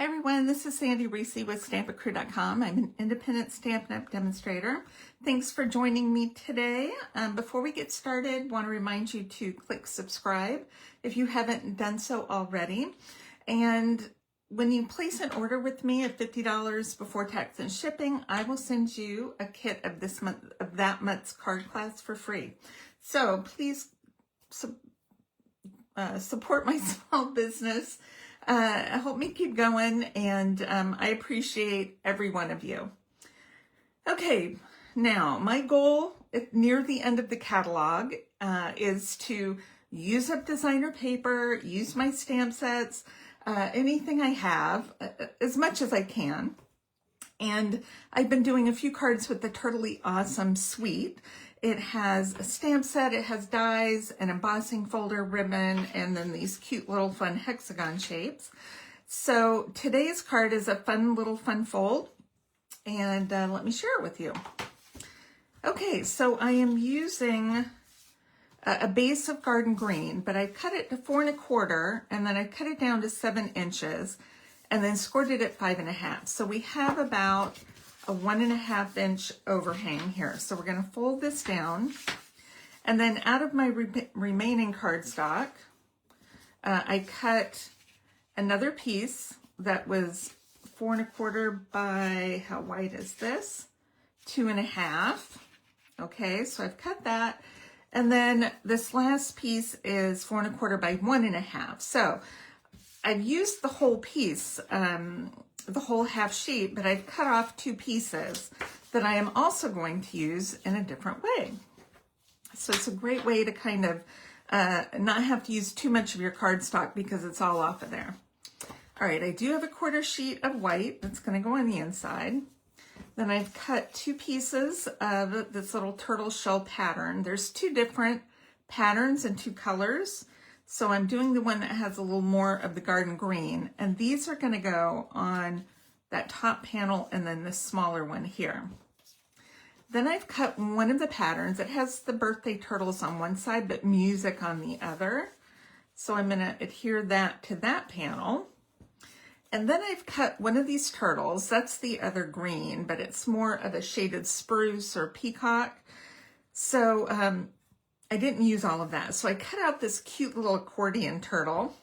Hi everyone, this is Sandy Reese with StampACrew.com. I'm an independent Stampin' Up! Demonstrator. Thanks for joining me today. Before we get started, I want to remind you to click subscribe if you haven't done so already. And when you place an order with me of $50 before tax and shipping, I will send you a kit of that month's card class for free. So please support my small business. Help me keep going, and I appreciate every one of you. Okay, now my goal near the end of the catalog is to use up designer paper, use my stamp sets, anything I have, as much as I can. And I've been doing a few cards with the Turtley Awesome Suite. It has a stamp set, it has dies, an embossing folder, ribbon, and then these cute little fun hexagon shapes. So today's card is a fun little fun fold, and let me share it with you. Okay, so I am using a base of Garden Green, but I cut it to 4 1/4, and then I cut it down to 7 inches, and then scored it at 5 1/2. So we have about a 1 1/2 inch overhang here. So we're going to fold this down, and then out of my remaining cardstock, I cut another piece that was 4 1/4 by, how wide is this? 2 1/2. Okay, so I've cut that. And then this last piece is 4 1/4 by 1 1/2. So I've used the whole piece, the whole half sheet, but I've cut off 2 pieces that I am also going to use in a different way. So it's a great way to kind of not have to use too much of your cardstock because it's all off of there. All right, I do have a 1/4 sheet of white that's going to go on the inside. Then I've cut 2 pieces of this little turtle shell pattern. There's 2 different patterns and 2 colors. So I'm doing the one that has a little more of the Garden Green, and these are going to go on that top panel and then this smaller one here. Then I've cut one of the patterns. It has the birthday turtles on one side, but music on the other. So I'm going to adhere that to that panel. And then I've cut one of these turtles. That's the other green, but it's more of a shaded spruce or peacock. So I didn't use all of that. So I cut out this cute little accordion turtle,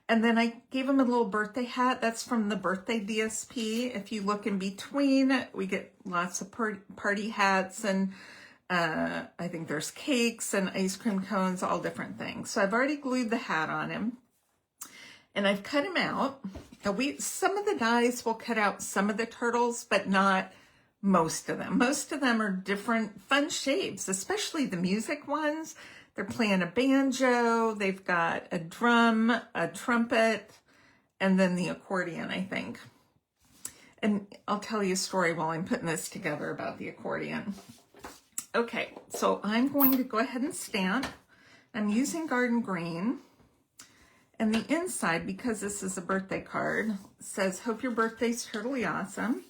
and then I gave him a little birthday hat. That's from the birthday DSP. If you look in between, we get lots of party hats, and I think there's cakes and ice cream cones, all different things. So I've already glued the hat on him, and I've cut him out. Now some of the dies will cut out some of the turtles, but not most of them. Most of them are different fun shapes, especially the music ones. They're playing a banjo, they've got a drum, a trumpet, and then the accordion, I think. And I'll tell you a story while I'm putting this together about the accordion. Okay, so I'm going to go ahead and stamp. I'm using Garden Green. And the inside, because this is a birthday card, says, "Hope your birthday's totally awesome."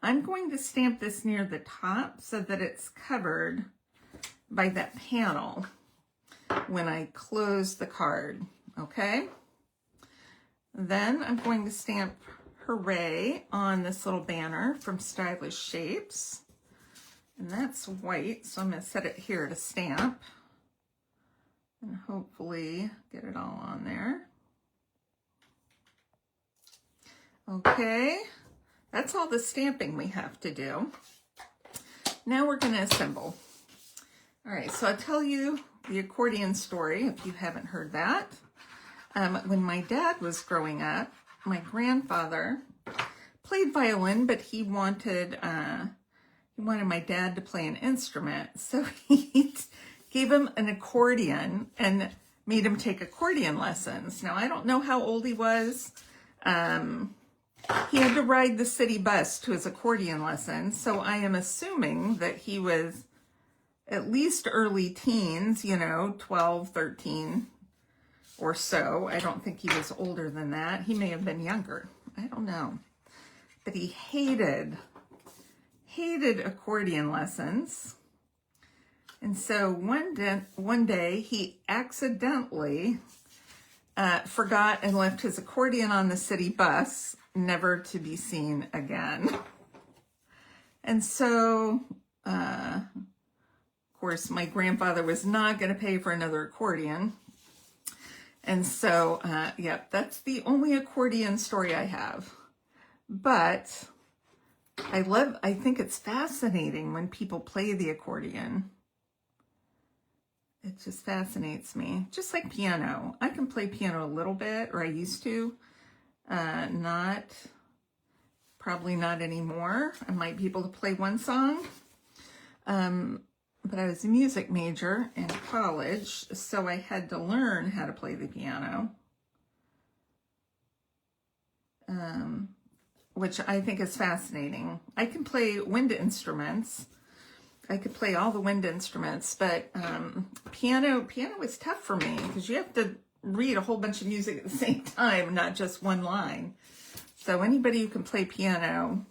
I'm going to stamp this near the top so that it's covered by that panel when I close the card, okay? Then I'm going to stamp "Hooray" on this little banner from Stylish Shapes. And that's white, so I'm going to set it here to stamp. And hopefully get it all on there. Okay. That's all the stamping we have to do. Now we're going to assemble. All right, so I'll tell you the accordion story if you haven't heard that. When my dad was growing up, my grandfather played violin, but he wanted my dad to play an instrument. So he gave him an accordion and made him take accordion lessons. Now, I don't know how old he was. He had to ride the city bus to his accordion lesson, so I am assuming that he was at least early teens, 12, 13 or so. I don't think he was older than that. He may have been younger. I don't know. But he hated accordion lessons. And so one day he accidentally forgot and left his accordion on the city bus never to be seen again. And so, of course, my grandfather was not going to pay for another accordion. And so, yep, that's the only accordion story I have. But I think it's fascinating when people play the accordion. It just fascinates me. Just like piano. I can play piano a little bit, or I used to. Probably not anymore. I might be able to play one song. But I was a music major in college, so I had to learn how to play the piano. Which I think is fascinating. I can play wind instruments. I could play all the wind instruments, but piano is tough for me because you have to read a whole bunch of music at the same time, not just one line. So anybody who can play piano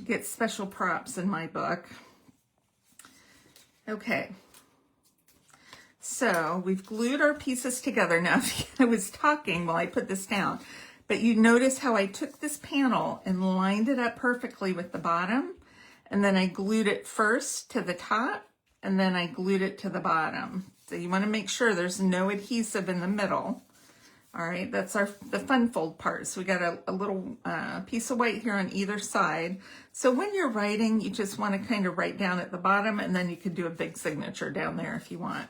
gets special props in my book. Okay. So we've glued our pieces together. Now, I was talking while I put this down, but you notice how I took this panel and lined it up perfectly with the bottom, and then I glued it first to the top, and then I glued it to the bottom. So you want to make sure there's no adhesive in the middle. All right, that's the fun fold part. So we got a little piece of white here on either side. So when you're writing, you just want to kind of write down at the bottom, and then you could do a big signature down there if you want.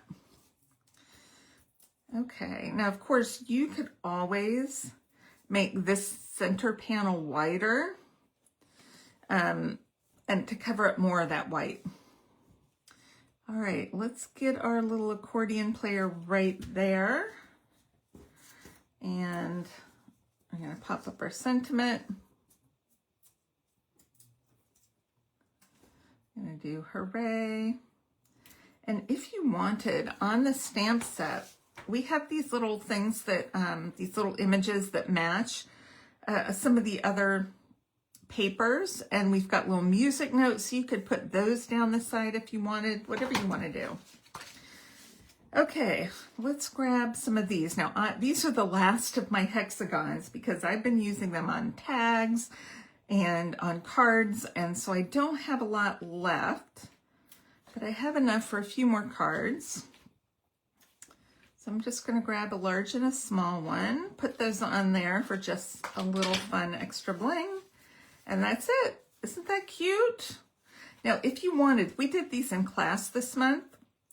Okay, now of course you could always make this center panel wider and to cover up more of that white. All right, let's get our little accordion player right there. And I'm going to pop up our sentiment. I'm going to do hooray. And if you wanted, on the stamp set, we have these little things that, these little images that match some of the other papers, and we've got little music notes, so you could put those down the side if you wanted, whatever you want to do. Okay, let's grab some of these. Now, these are the last of my hexagons because I've been using them on tags and on cards, and so I don't have a lot left, but I have enough for a few more cards. So I'm just going to grab a large and a small one, put those on there for just a little fun extra bling, and that's it. Isn't that cute? Now, if you wanted, we did these in class this month,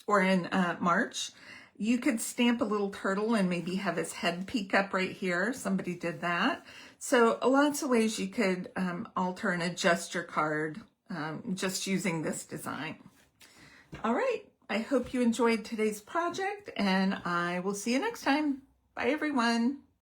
or in March. You could stamp a little turtle and maybe have his head peek up right here. Somebody did that. So lots of ways you could alter and adjust your card just using this design. All right, I hope you enjoyed today's project, and I will see you next time. Bye, everyone.